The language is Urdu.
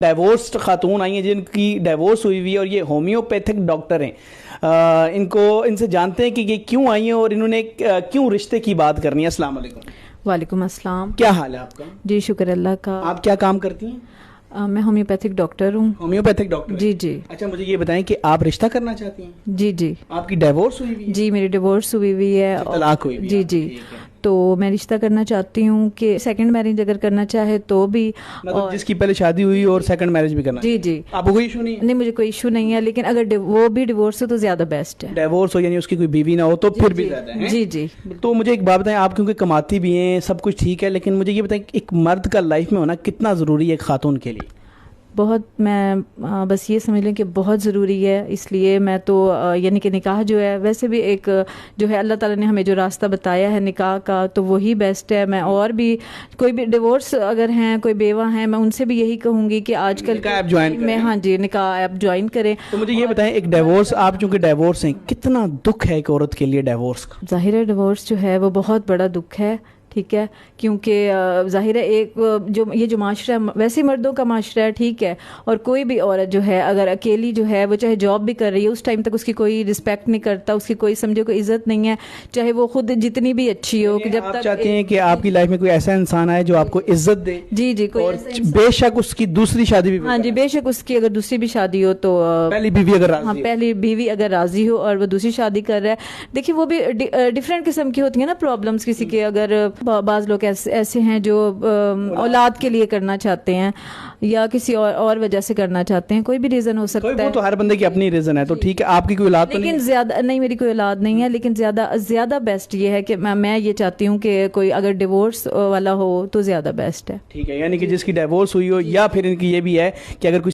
ڈائیورسڈ خاتون آئی ہیں جن کی ڈائیورس ہوئی ہوئی ہے اور یہ ہومیوپیتھک ڈاکٹر ہیں. ان سے جانتے ہیں کہ یہ کیوں آئی ہیں اور انہوں نے کیوں رشتے کی بات کرنی ہے. السلام علیکم. وعلیکم السلام. کیا حال ہے آپ کا؟ جی شکر اللہ کا. آپ کیا کام کرتی ہیں؟ میں ہومیوپیتھک ڈاکٹر ہوں. Homeopathic doctor? جی جی. اچھا مجھے یہ بتائیں کہ آپ رشتہ کرنا چاہتی ہیں؟ جی جی. آپ کی ڈائیورس ہوئی ہوئی ہے؟ جی میری ڈیورس ہوئی ہوئی ہے. طلاق ہوئی ہوئی ہے؟ جی جی. تو میں رشتہ کرنا چاہتی ہوں کہ سیکنڈ میرج اگر کرنا چاہے تو بھی. مطلب جس کی پہلے شادی ہوئی اور سیکنڈ میرج بھی کرنا؟ جی جی. آپ کو کوئی ایشو نہیں؟ نہیں مجھے کوئی ایشو نہیں ہے، لیکن اگر وہ بھی ڈیورس ہو تو زیادہ بیسٹ ہے. ڈیورس ہو یعنی اس کی کوئی بیوی نہ ہو تو پھر بھی زیادہ ہے. جی جی. تو مجھے ایک بات بتائیں، آپ کیونکہ کماتی بھی ہیں سب کچھ ٹھیک ہے، لیکن مجھے یہ بتائیں ایک مرد کا لائف میں ہونا کتنا ضروری ہے ایک خاتون کے لیے؟ بہت. میں بس یہ سمجھ لیں کہ بہت ضروری ہے. اس لیے میں تو یعنی کہ نکاح جو ہے ویسے بھی ایک جو ہے اللہ تعالیٰ نے ہمیں جو راستہ بتایا ہے نکاح کا تو وہی بیسٹ ہے. میں اور بھی کوئی بھی ڈیورس اگر ہیں کوئی بیوہ ہیں میں ان سے بھی یہی کہوں گی کہ آج کل ایپ جوائن میں ہاں جی نکاح ایپ جوائن کریں. تو مجھے یہ بتائیں ایک ڈیورس، آپ چونکہ ڈیورس ہیں، کتنا دکھ ہے ایک عورت کے لیے ڈیورس کا؟ ظاہر ہے ڈیورس جو ہے وہ بہت بڑا دکھ ہے. ٹھیک ہے، کیونکہ ظاہر ہے ایک جو معاشرہ ویسے مردوں کا معاشرہ ہے ٹھیک ہے، اور کوئی بھی عورت جو ہے اگر اکیلی جو ہے وہ چاہے جاب بھی کر رہی ہے اس ٹائم تک اس کی کوئی رسپیکٹ نہیں کرتا، اس کی کوئی سمجھے کوئی عزت نہیں ہے، چاہے وہ خود جتنی بھی اچھی ہو. کہ جب تک چاہتے ہیں کہ آپ کی لائف میں کوئی ایسا انسان آئے جو آپ کو عزت دے. جی جی. اور بے شک اس کی دوسری شادی بھی، ہاں جی بے شک اس کی اگر دوسری بھی شادی ہو تو پہلی بیوی اگر راضی، ہاں پہلی بیوی اگر راضی ہو اور وہ دوسری شادی کر رہا ہے. دیکھیے وہ بھی ڈفرینٹ قسم کی ہوتی ہیں نا پرابلمس. کسی کے اگر بعض لوگ ایسے ہیں جو اولاد کے لیے کرنا چاہتے ہیں یا کسی اور وجہ سے کرنا چاہتے ہیں، کوئی بھی ریزن ہو سکتا ہے. وہ تو ہر بندے کی اپنی ریزن ہے. تو ٹھیک ہے، آپ کی کوئی اولاد تو نہیں؟ لیکن زیادہ نہیں، میری کوئی اولاد نہیں ہے، لیکن زیادہ بیسٹ یہ ہے کہ میں یہ چاہتی ہوں کہ کوئی اگر ڈیورس والا ہو تو زیادہ بیسٹ ہے. ٹھیک ہے، یعنی کہ جس کی ڈیورس ہوئی ہو، یا پھر ان کی یہ بھی ہے کہ اگر